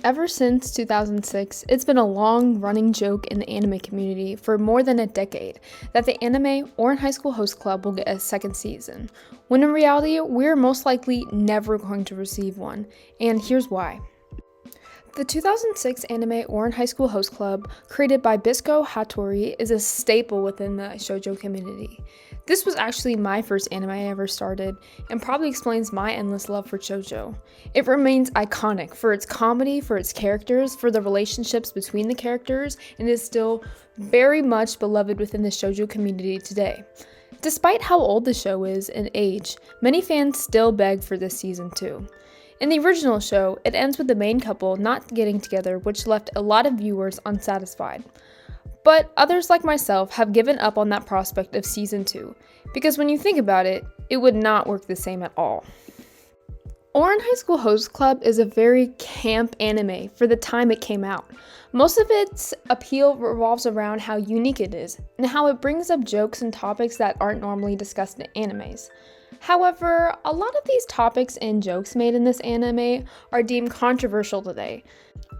Ever since 2006, it's been a long-running joke in the anime community for more than a decade that the anime Ouran High School Host Club will get a second season, when in reality, we're most likely never going to receive one, and here's why. The 2006 anime Ouran High School Host Club, created by Bisco Hattori, is a staple within the shoujo community. This was actually my first anime I ever started, and probably explains my endless love for shoujo. It remains iconic for its comedy, for its characters, for the relationships between the characters, and is still very much beloved within the shoujo community today. Despite how old the show is in age, many fans still beg for this season 2. In the original show, it ends with the main couple not getting together, which left a lot of viewers unsatisfied. But others like myself have given up on that prospect of season 2, because when you think about it, it would not work the same at all. Ouran High School Host Club is a very camp anime for the time it came out. Most of its appeal revolves around how unique it is, and how it brings up jokes and topics that aren't normally discussed in animes. However, a lot of these topics and jokes made in this anime are deemed controversial today,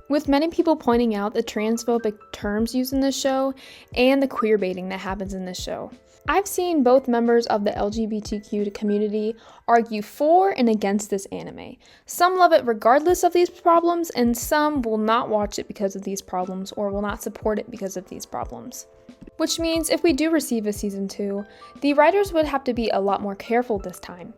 with many people pointing out the transphobic terms used in this show and the queerbaiting that happens in this show. I've seen both members of the LGBTQ community argue for and against this anime. Some love it regardless of these problems, and some will not watch it because of these problems or will not support it because of these problems. Which means if we do receive a season 2, the writers would have to be a lot more careful this time.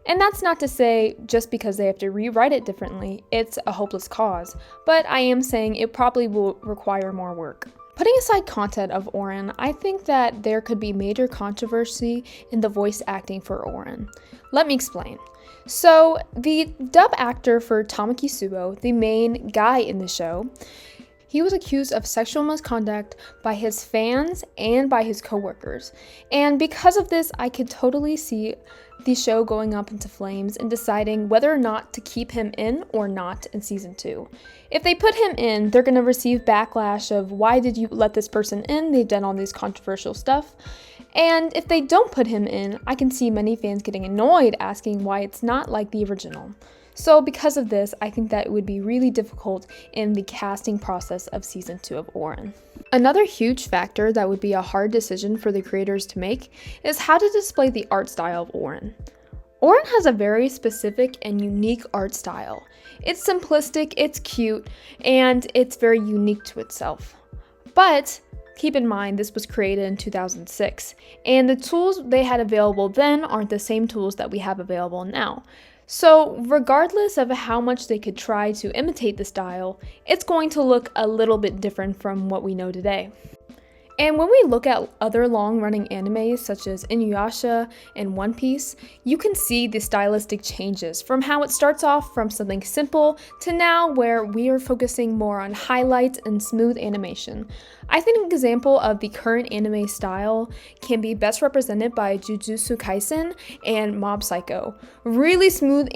And that's not to say just because they have to rewrite it differently, it's a hopeless cause, but I am saying it probably will require more work. Putting aside content of Ouran, I think that there could be major controversy in the voice acting for Ouran. Let me explain. So, the dub actor for Tamaki Suo, the main guy in the show, he was accused of sexual misconduct by his fans and by his coworkers. And because of this, I could totally see the show going up into flames and deciding whether or not to keep him in or not in season 2. If they put him in, they're going to receive backlash of why did you let this person in? They've done all this controversial stuff. And if they don't put him in, I can see many fans getting annoyed asking why it's not like the original. So because of this, I think that it would be really difficult in the casting process of season 2 of Ouran. Another huge factor that would be a hard decision for the creators to make is how to display the art style of Ouran. Ouran has a very specific and unique art style. It's simplistic, it's cute, and it's very unique to itself. But keep in mind, this was created in 2006, and the tools they had available then aren't the same tools that we have available now. So regardless of how much they could try to imitate the style, it's going to look a little bit different from what we know today. And when we look at other long-running animes such as Inuyasha and One Piece, you can see the stylistic changes from how it starts off from something simple to now where we are focusing more on highlights and smooth animation. I think an example of the current anime style can be best represented by Jujutsu Kaisen and Mob Psycho. Really smooth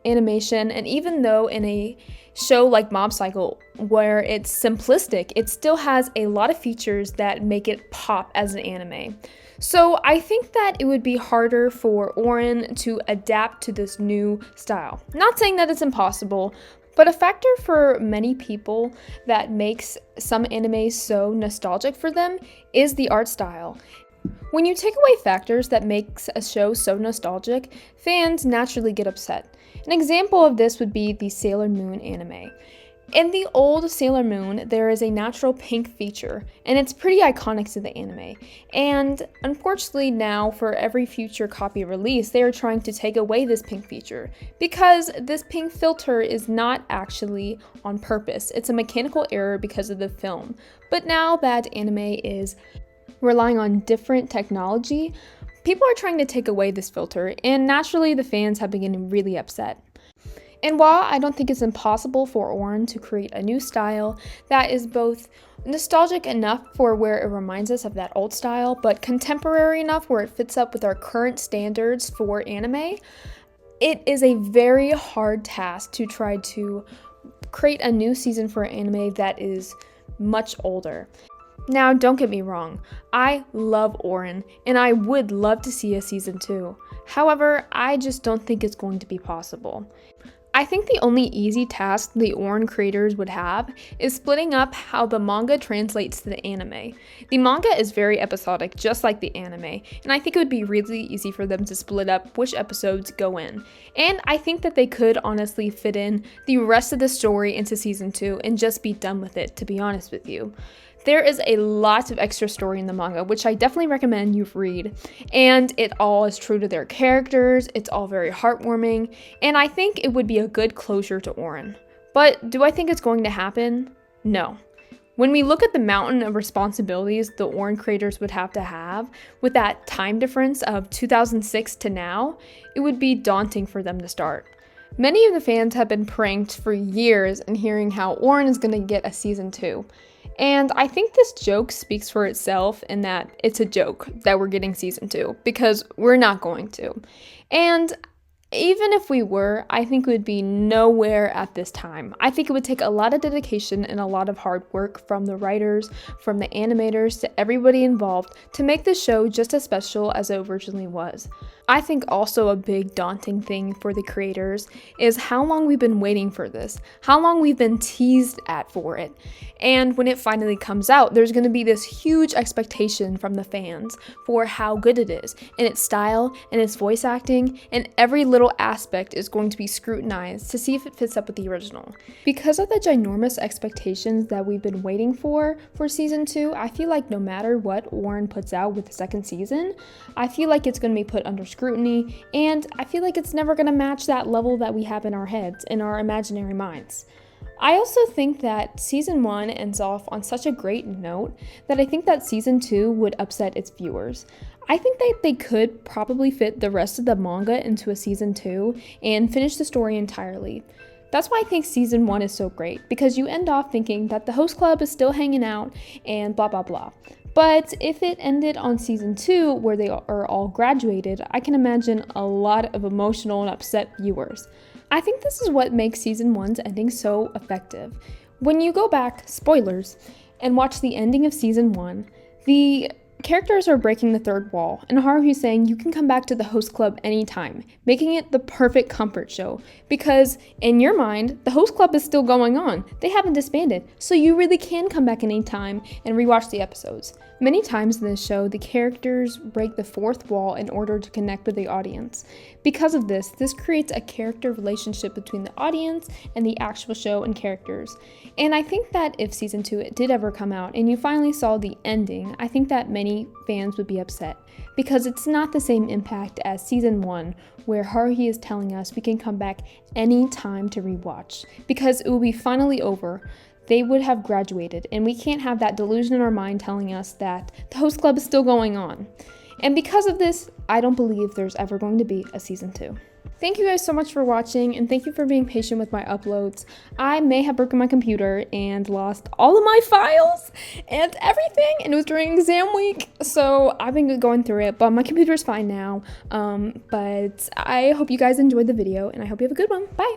animation, and even though in a show like Mob Psycho, where it's simplistic, it still has a lot of features that make it pop as an anime. So I think that it would be harder for Ouran to adapt to this new style. Not saying that it's impossible, but a factor for many people that makes some animes so nostalgic for them is the art style. When you take away factors that makes a show so nostalgic, fans naturally get upset. An example of this would be the Sailor Moon anime. In the old Sailor Moon, there is a natural pink feature, and it's pretty iconic to the anime. And unfortunately now, for every future copy release, they are trying to take away this pink feature, because this pink filter is not actually on purpose. It's a mechanical error because of the film. But now that anime is relying on different technology, people are trying to take away this filter, and naturally the fans have been getting really upset. And while I don't think it's impossible for Ouran to create a new style that is both nostalgic enough for where it reminds us of that old style, but contemporary enough where it fits up with our current standards for anime, it is a very hard task to try to create a new season for anime that is much older. Now, don't get me wrong, I love Ouran, and I would love to see a season 2. However, I just don't think it's going to be possible. I think the only easy task the Ouran creators would have is splitting up how the manga translates to the anime. The manga is very episodic, just like the anime, and I think it would be really easy for them to split up which episodes go in. And I think that they could honestly fit in the rest of the story into season 2 and just be done with it, to be honest with you. There is a lot of extra story in the manga, which I definitely recommend you read, and it all is true to their characters, it's all very heartwarming, and I think it would be a good closure to Ouran. But do I think it's going to happen? No. When we look at the mountain of responsibilities the Ouran creators would have to have, with that time difference of 2006 to now, it would be daunting for them to start. Many of the fans have been pranked for years in hearing how Ouran is going to get a season 2. And I think this joke speaks for itself in that it's a joke that we're getting season 2, because we're not going to. And even if we were, I think it would be nowhere at this time. I think it would take a lot of dedication and a lot of hard work from the writers, from the animators, to everybody involved to make this show just as special as it originally was. I think also a big daunting thing for the creators is how long we've been waiting for this, how long we've been teased at for it. And when it finally comes out, there's going to be this huge expectation from the fans for how good it is, and its style, and its voice acting, and every little aspect is going to be scrutinized to see if it fits up with the original. Because of the ginormous expectations that we've been waiting for season 2, I feel like no matter what Ouran puts out with the second season, I feel like it's going to be put under scrutiny, and I feel like it's never going to match that level that we have in our heads, in our imaginary minds. I also think that season 1 ends off on such a great note that I think that season 2 would upset its viewers. I think that they could probably fit the rest of the manga into a season 2 and finish the story entirely. That's why I think season 1 is so great, because you end off thinking that the host club is still hanging out and blah blah blah. But if it ended on season 2 where they are all graduated, I can imagine a lot of emotional and upset viewers. I think this is what makes season 1's ending so effective. When you go back, spoilers, and watch the ending of season 1, the characters are breaking the third wall, and Haruhi's saying you can come back to the host club anytime, making it the perfect comfort show, because in your mind, the host club is still going on. They haven't disbanded, so you really can come back anytime and rewatch the episodes. Many times in this show, the characters break the fourth wall in order to connect with the audience. Because of this creates a character relationship between the audience and the actual show and characters. And I think that if season 2 did ever come out and you finally saw the ending, I think that many fans would be upset, because it's not the same impact as season 1, where Haruhi is telling us we can come back any time to rewatch, because it will be finally over. They would have graduated, and we can't have that delusion in our mind telling us that the host club is still going on. And because of this, I don't believe there's ever going to be a season 2. Thank you guys so much for watching, and thank you for being patient with my uploads. I may have broken my computer and lost all of my files and everything, and it was during exam week, so I've been going through it, but my computer's fine now. But I hope you guys enjoyed the video, and I hope you have a good one. Bye!